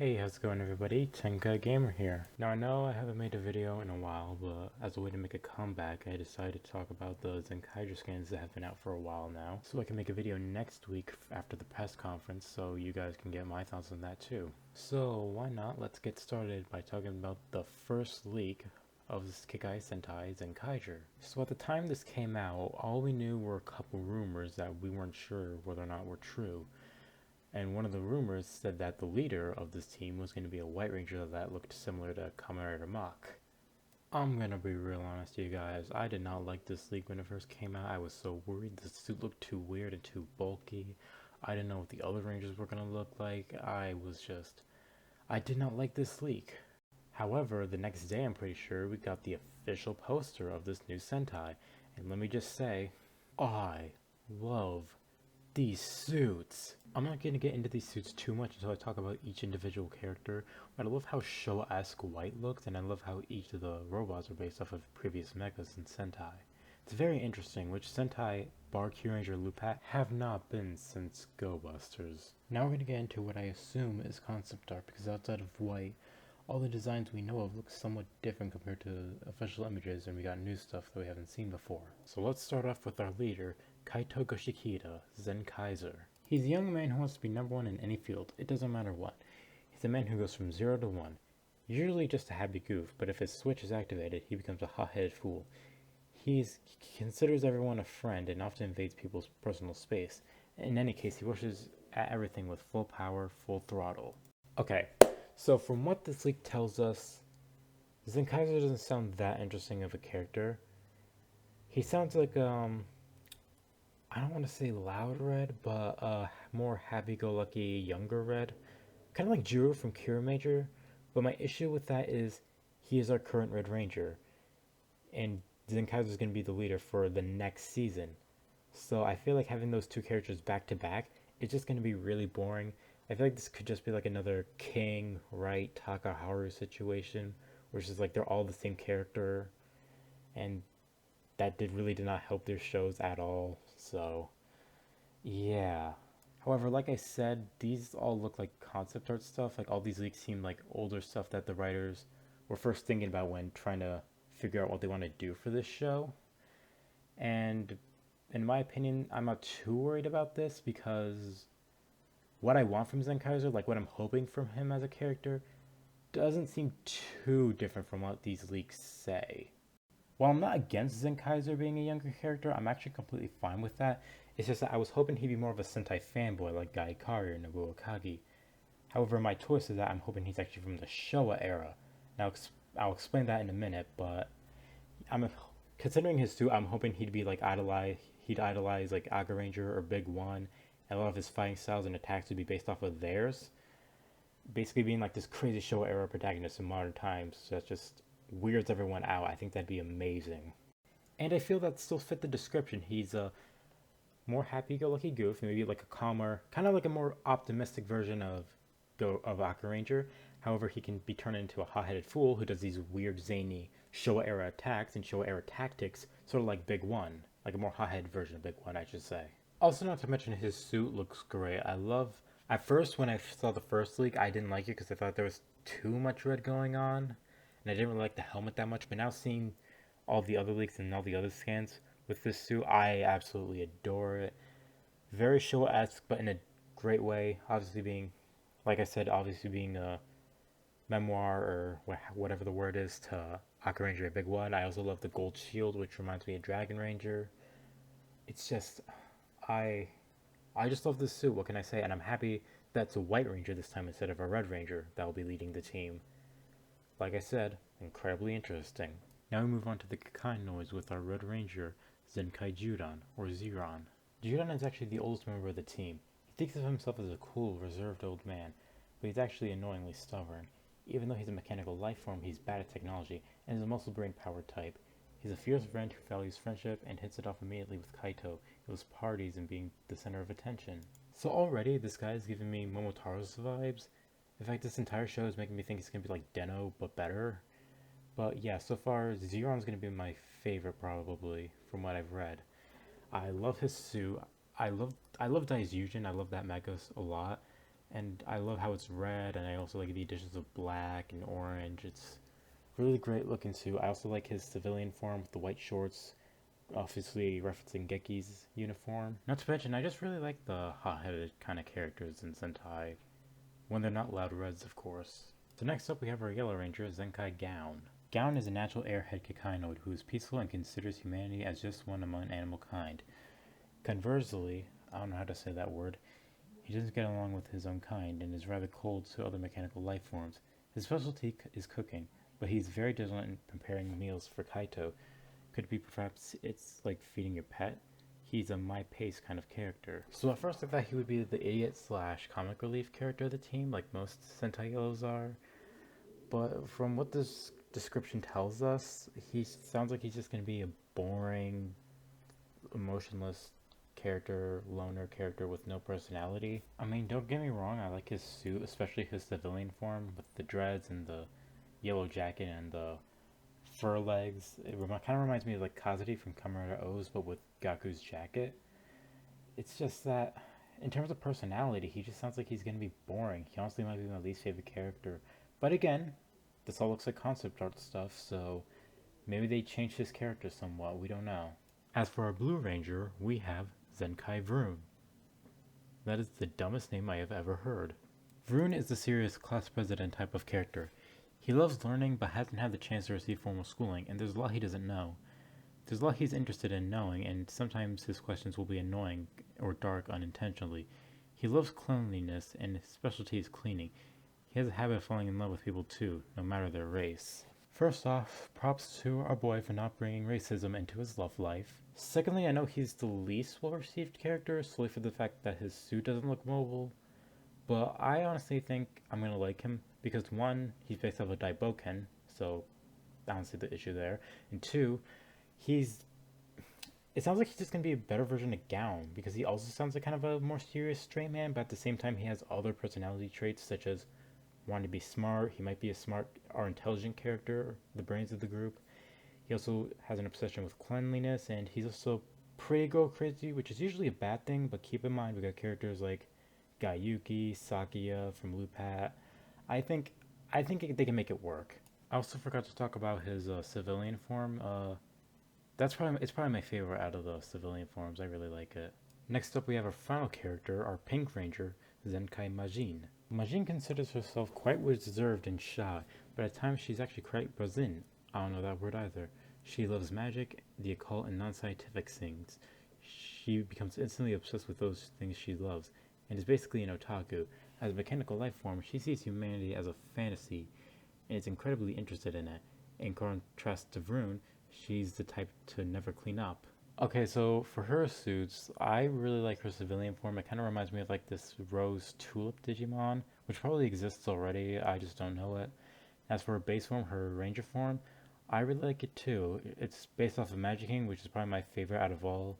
Hey, how's it going everybody? Zenkaiger Gamer here. Now I know I haven't made a video in a while, but as a way to make a comeback, I decided to talk about the Zenkaiger skins that have been out for a while now, so I can make a video next week after the press conference so you guys can get my thoughts on that too. So why not, let's get started by talking about the first leak of this Kikai Sentai Zenkaiger. So at the time this came out, all we knew were a couple rumors that we weren't sure whether or not were true. And one of the rumors said that the leader of this team was going to be a White Ranger that looked similar to Kamen Rider Mach. I'm gonna be real honest with you guys, I did not like this leak when it first came out. I was so worried. The suit looked too weird and too bulky. I didn't know what the other Rangers were gonna look like. I did not like this leak. However, the next day I'm pretty sure we got the official poster of this new Sentai. And let me just say, I love these suits. I'm not going to get into these suits too much until I talk about each individual character, but I love how Showa-esque White looks, and I love how each of the robots are based off of previous mechas in Sentai. It's very interesting, which Sentai, bar Kyuranger Lupat, have not been since Go Busters. Now we're going to get into what I assume is concept art, because outside of White, all the designs we know of look somewhat different compared to official images, and we got new stuff that we haven't seen before. So let's start off with our leader, Kaito Goshikita, Zenkaiger. He's a young man who wants to be number one in any field, it doesn't matter what. He's a man who goes from 0 to 1, usually just a happy goof, but if his switch is activated, he becomes a hot-headed fool. He considers everyone a friend and often invades people's personal space. In any case, he rushes at everything with full power, full throttle. Okay, so from what this leak tells us, Zenkaiger doesn't sound that interesting of a character. He sounds like, I don't want to say loud Red, but more happy-go-lucky younger Red. Kind of like Jiro from Kira Major, but my issue with that is he is our current Red Ranger, and Zenkaiger is going to be the leader for the next season. So I feel like having those two characters back to back is just going to be really boring. I feel like this could just be like another King, Right, Takaharu situation, which is like they're all the same character, and that really did not help their shows at all. So yeah. However, like I said, these all look like concept art stuff. Like all these leaks seem like older stuff that the writers were first thinking about when trying to figure out what they want to do for this show. And in my opinion, I'm not too worried about this because what I want from Zenkaiger, like what I'm hoping from him as a character, doesn't seem too different from what these leaks say. While I'm not against Zenkaiger being a younger character, I'm actually completely fine with that. It's just that I was hoping he'd be more of a Sentai fanboy like Gai Kari or Nobuo Kagi. However, my choice is that I'm hoping he's actually from the Showa era. Now, I'll explain that in a minute, but considering his suit, I'm hoping he'd idolize like Aga Ranger or Big One, and a lot of his fighting styles and attacks would be based off of theirs. Basically being like this crazy Showa era protagonist in modern times that just weirds everyone out. I think that'd be amazing. And I feel that still fit the description. He's a more happy-go-lucky goof, maybe like a calmer, kind of like a more optimistic version of Aka Ranger. However, he can be turned into a hot-headed fool who does these weird, zany Showa-era attacks and Showa-era tactics, sort of like Big One. Like a more hot-headed version of Big One, I should say. Also, not to mention his suit looks great. At first, when I saw the first leak, I didn't like it because I thought there was too much red going on. And I didn't really like the helmet that much, but now seeing all the other leaks and all the other scans with this suit, I absolutely adore it. Very Showa-esque, but in a great way. Obviously being, like I said, obviously being a memoir or whatever the word is to Aka Ranger Big One. I also love the gold shield, which reminds me of Dragon Ranger. It's just, I just love this suit, what can I say? And I'm happy that's a White Ranger this time instead of a Red Ranger that will be leading the team. Like I said, incredibly interesting. Now we move on to the Kakai noise with our Red Ranger, Zenkaijuran, or Zeron. Juran is actually the oldest member of the team. He thinks of himself as a cool, reserved old man, but he's actually annoyingly stubborn. Even though he's a mechanical life form, he's bad at technology, and is a muscle brain power type. He's a fierce friend who values friendship and hits it off immediately with Kaito. He loves parties and being the center of attention. So already, this guy is giving me Momotaro's vibes. In fact, this entire show is making me think it's going to be like Den-O, but better. But yeah, so far, Zeron's going to be my favorite probably, from what I've read. I love his suit. I love Daisugen. I love that Megas a lot. And I love how it's red, and I also like the additions of black and orange. It's really great looking too. I also like his civilian form with the white shorts, obviously referencing Geki's uniform. Not to mention, I just really like the hot-headed kind of characters in Sentai, when they're not loud reds, of course. So next up we have our Yellow Ranger, Zenkai Gown. Gown is a natural airhead Kakainoid who is peaceful and considers humanity as just one among animal kind. Conversely, I don't know how to say that word, he doesn't get along with his own kind and is rather cold to other mechanical life forms. His specialty is cooking, but he's very diligent in preparing meals for Kaito. Could it be perhaps it's like feeding your pet? He's a my pace kind of character. So at first I thought he would be the idiot slash comic relief character of the team, like most Sentai Yellows are. But from what this description tells us, he sounds like he's just going to be a boring, emotionless character, loner character with no personality. I mean, don't get me wrong, I like his suit, especially his civilian form with the dreads and the yellow jacket and the fur legs. It kind of reminds me of like Kazuki from Kamen O's, but with Gaku's jacket. It's just that, in terms of personality, he just sounds like he's going to be boring. He honestly might be my least favorite character. But again, this all looks like concept art stuff, so maybe they changed his character somewhat, we don't know. As for our Blue Ranger, we have Zenkai Vroon. That is the dumbest name I have ever heard. Vroon is the serious class president type of character. He loves learning but hasn't had the chance to receive formal schooling, and there's a lot he doesn't know. There's a lot he's interested in knowing, and sometimes his questions will be annoying or dark unintentionally. He loves cleanliness, and his specialty is cleaning. He has a habit of falling in love with people too, no matter their race. First off, props to our boy for not bringing racism into his love life. Secondly, I know he's the least well-received character, solely for the fact that his suit doesn't look mobile. But I honestly think I'm gonna like him because one, he's based off of Daiboken, so I don't see the issue there. And two, it sounds like he's just gonna be a better version of Gown because he also sounds like kind of a more serious straight man, but at the same time he has other personality traits such as wanting to be smart. He might be a smart or intelligent character, the brains of the group. He also has an obsession with cleanliness, and he's also pretty girl crazy, which is usually a bad thing, but keep in mind we got characters like Gayuki, Sakia from Lupat. I think they can make it work. I also forgot to talk about his civilian form. It's probably my favorite out of the civilian forms. I really like it. Next up, we have our final character, our Pink Ranger, Zenkai Majin. Majin considers herself quite reserved and shy, but at times she's actually quite brazen. I don't know that word either. She loves magic, the occult, and non-scientific things. She becomes instantly obsessed with those things she loves, and is basically an otaku. As a mechanical life form, she sees humanity as a fantasy, and is incredibly interested in it. In contrast to Vroon, she's the type to never clean up. Okay, so for her suits, I really like her civilian form. It kind of reminds me of like this Rose Tulip Digimon, which probably exists already, I just don't know it. As for her base form, her Ranger form, I really like it too. It's based off of Magic King, which is probably my favorite out of all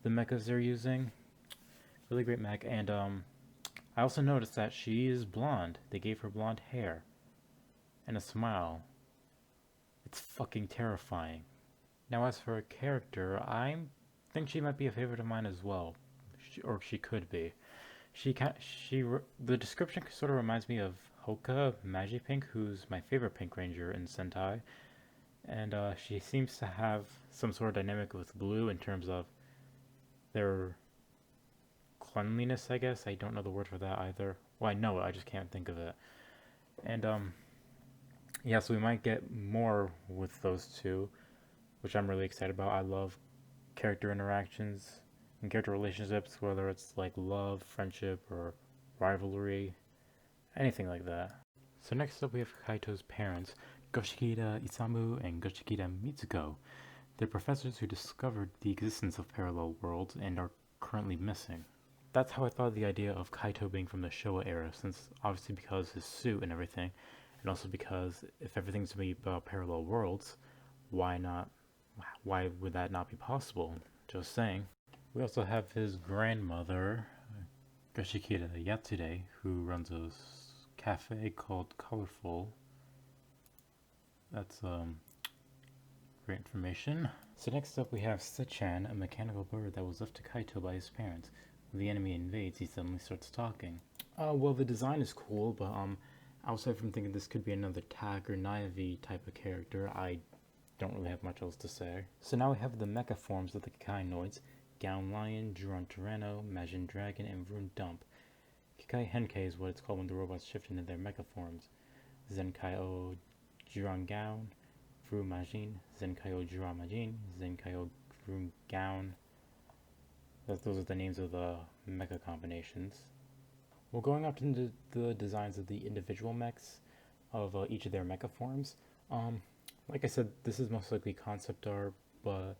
the mechas they're using. Really great mech, and I also noticed that she is blonde. They gave her blonde hair and a smile. It's fucking terrifying. Now, as for her character, I think she might be a favorite of mine as well, or she could be. The description sort of reminds me of Hoka Magipink, who's my favorite Pink Ranger in Sentai, and she seems to have some sort of dynamic with Blue in terms of their cleanliness, I guess. I don't know the word for that either. Well, I know it, I just can't think of it. And yeah, so we might get more with those two, which I'm really excited about. I love character interactions and character relationships, whether it's like love, friendship, or rivalry, anything like that. So next up we have Kaito's parents, Goshikita Isamu and Goshikita Mitsuko. They're professors who discovered the existence of parallel worlds and are currently missing. That's how I thought of the idea of Kaito being from the Showa era, since obviously because his suit and everything, and also because if everything's to be about parallel worlds, why would that not be possible? Just saying. We also have his grandmother, Goshikita Yatsude, who runs a cafe called Colorful. That's great information. So next up we have Sechan, a mechanical bird that was left to Kaito by his parents. When the enemy invades, he suddenly starts talking. Well, the design is cool, but outside from thinking this could be another Tag or Naive type of character, I don't really have much else to say. So now we have the Mecha Forms of the Kikainoids: Gown Lion, Juron Tyranno, Majin Dragon, and Rune Dump. Kikai Henkei is what it's called when the robots shift into their Mecha Forms. Zenkaiger Juron Gown, Fru Majin, Zenkaiger Juron Majin, Zenkaiger Rune Gown. Those are the names of the mecha combinations. Well, going up into the designs of the individual mechs of each of their mecha forms, like I said, this is most likely concept art, but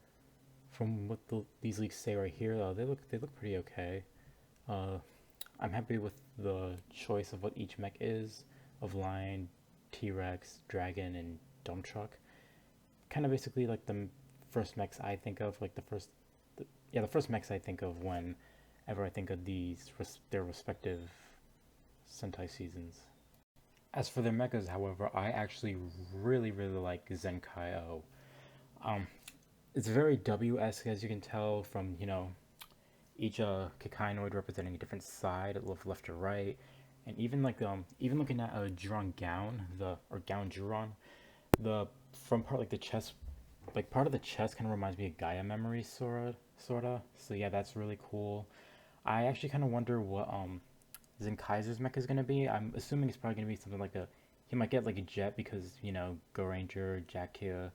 from what these leaks say right here, they look pretty okay. I'm happy with the choice of what each mech is, of Lion, T-Rex, Dragon, and Dump Truck. Kind of basically like the first mechs I think of, like the first mechs I think of whenever I think of their respective Sentai seasons. As for their mechas, however, I actually really like Zenkaiger. It's very W-esque, as you can tell from, each Kikainoid representing a different side, left to right, and even even looking at a Juron Gown, or Gown Juron, the from part like the chest, like part of the chest kind of reminds me of Gaia Memory, sorta. So yeah, that's really cool. I actually kind of wonder what Zenkaiser's mech is gonna be. I'm assuming it's probably gonna be something like he might get like a jet because Go Ranger, Jack Kia,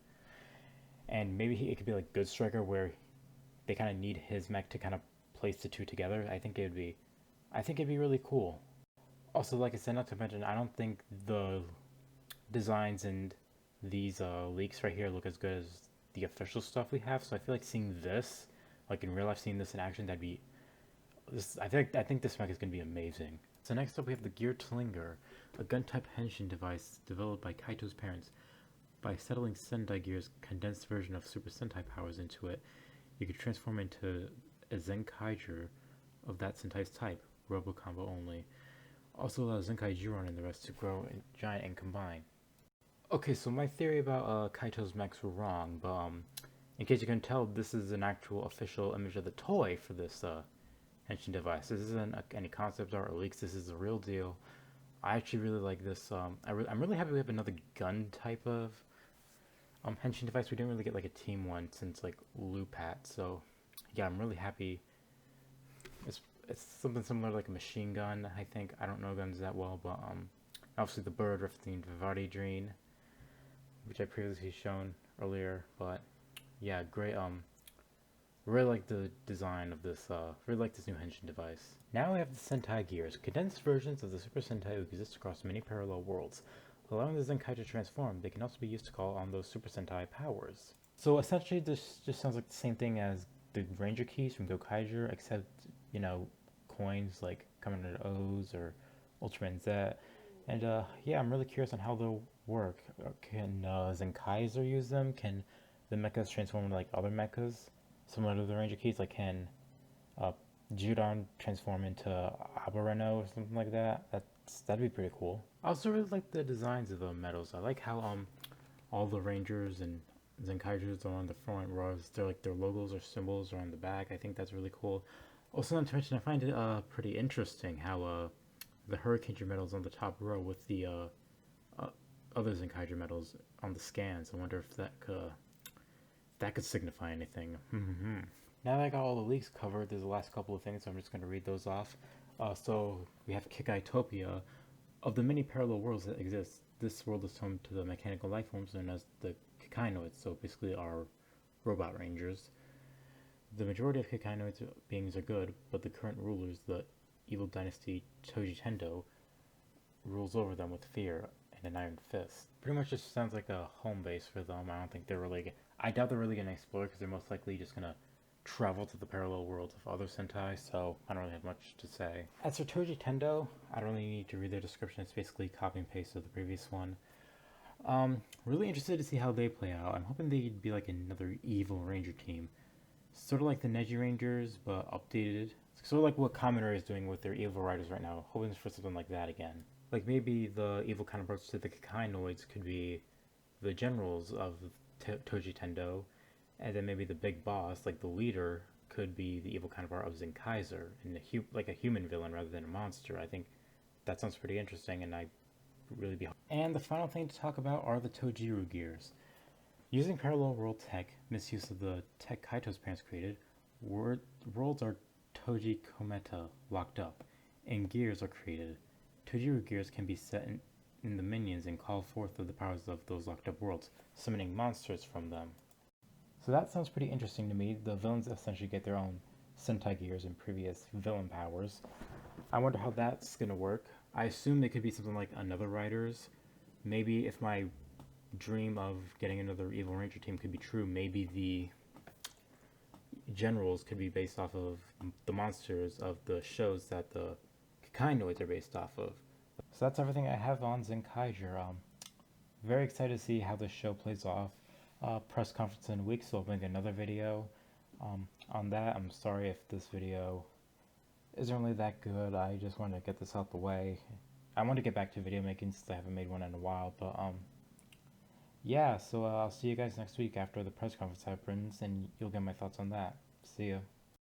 and maybe it could be like Good Striker where they kind of need his mech to kind of place the two together. I think it'd be really cool. Also, like I said, not to mention, I don't think the designs in these leaks right here look as good as the official stuff we have. So I feel like seeing this, like in real life, seeing this in action, that'd be this. I think this mech is gonna be amazing. So next up, we have the Gear Tlinger, a gun-type henshin device developed by Kaito's parents. By settling Sendai Gear's condensed version of Super Sentai powers into it, you could transform into a Zenkaiger of that Sentai's type, Robo Combo only. Also allows Zenkai Juron and the rest to grow giant and combine. Okay, so my theory about Kaito's mechs were wrong, but in case you can tell, this is an actual official image of the toy for this henshin device. This isn't any concept art or leaks. This is the real deal. I actually really like this. I'm really happy we have another gun type of henshin device. We didn't really get like a team one since like Lupat, so yeah, I'm really happy. It's something similar like a machine gun, I think. I don't know guns that well, but obviously the bird referencing Vivaldi Dream, which I previously shown earlier. But yeah, great. Really like the design of this. Really like this new henshin device. Now we have the Sentai Gears, condensed versions of the Super Sentai who exist across many parallel worlds. Allowing the Zenkai to transform, they can also be used to call on those Super Sentai powers. So essentially, this just sounds like the same thing as the Ranger keys from Gokaiger, except coins like Commander O's or Ultraman Z. And yeah, I'm really curious on how they'll work. Can Zenkaiser use them? Can the mechas transform into like other mechas similar to the Ranger keys? Like can Judon transform into Aberrano or something like that? That'd be pretty cool. I also really like the designs of the medals. I like how all the Rangers and Zenkaigers are on the front, whereas their logos or symbols are on the back. I think that's really cool. Also, not to mention, I find it pretty interesting how the Hurricane medals on the top row with the other Zenkaiger medals on the scans. I wonder if that could signify anything. Now that I got all the leaks covered, there's the last couple of things, so I'm just going to read those off. So we have Kikaitopia. Of the many parallel worlds that exist, this world is home to the mechanical life forms known as the Kikainoids, so basically our robot rangers. The majority of Kikainoids beings are good, but the current rulers, the evil dynasty Toji Tendo, rules over them with fear and an iron fist. Pretty much just sounds like a home base for them. I doubt they're really going to explore because they're most likely just going to travel to the parallel worlds of other Sentai, so I don't really have much to say. As for Toji Tendo, I don't really need to read their description. It's basically copy and paste of the previous one. Really interested to see how they play out. I'm hoping they'd be like another evil ranger team. Sort of like the Neji Rangers, but updated. Sort of like what Kamen is doing with their evil riders right now. Hoping for something like that again. Like maybe the evil counterparts to the Kikainoids could be the generals of Toji Tendo, and then maybe the big boss, like the leader, could be the evil counterpart of Zenkaiser, and like a human villain rather than a monster. I think that sounds pretty interesting, and I really be. And the final thing to talk about are the Tojiru gears. Using parallel world tech, misuse of the tech Kaito's parents created, worlds are Toji Kometa locked up, and gears are created. Tojiru gears can be set in the minions and call forth of the powers of those locked up worlds, summoning monsters from them. So that sounds pretty interesting to me. The villains essentially get their own Sentai gears and previous villain powers. I wonder how that's gonna work. I assume it could be something like another Riders. Maybe if my dream of getting another Evil Ranger team could be true, maybe the generals could be based off of the monsters of the shows that the Kakainoids are based off of. So that's everything I have on Zenkaiger. Very excited to see how this show plays off. Press conference in a week, so I'll make another video on that. I'm sorry if this video isn't really that good. I just wanted to get this out the way. I want to get back to video making since I haven't made one in a while, but yeah, so I'll see you guys next week after the press conference happens, and you'll get my thoughts on that. See ya.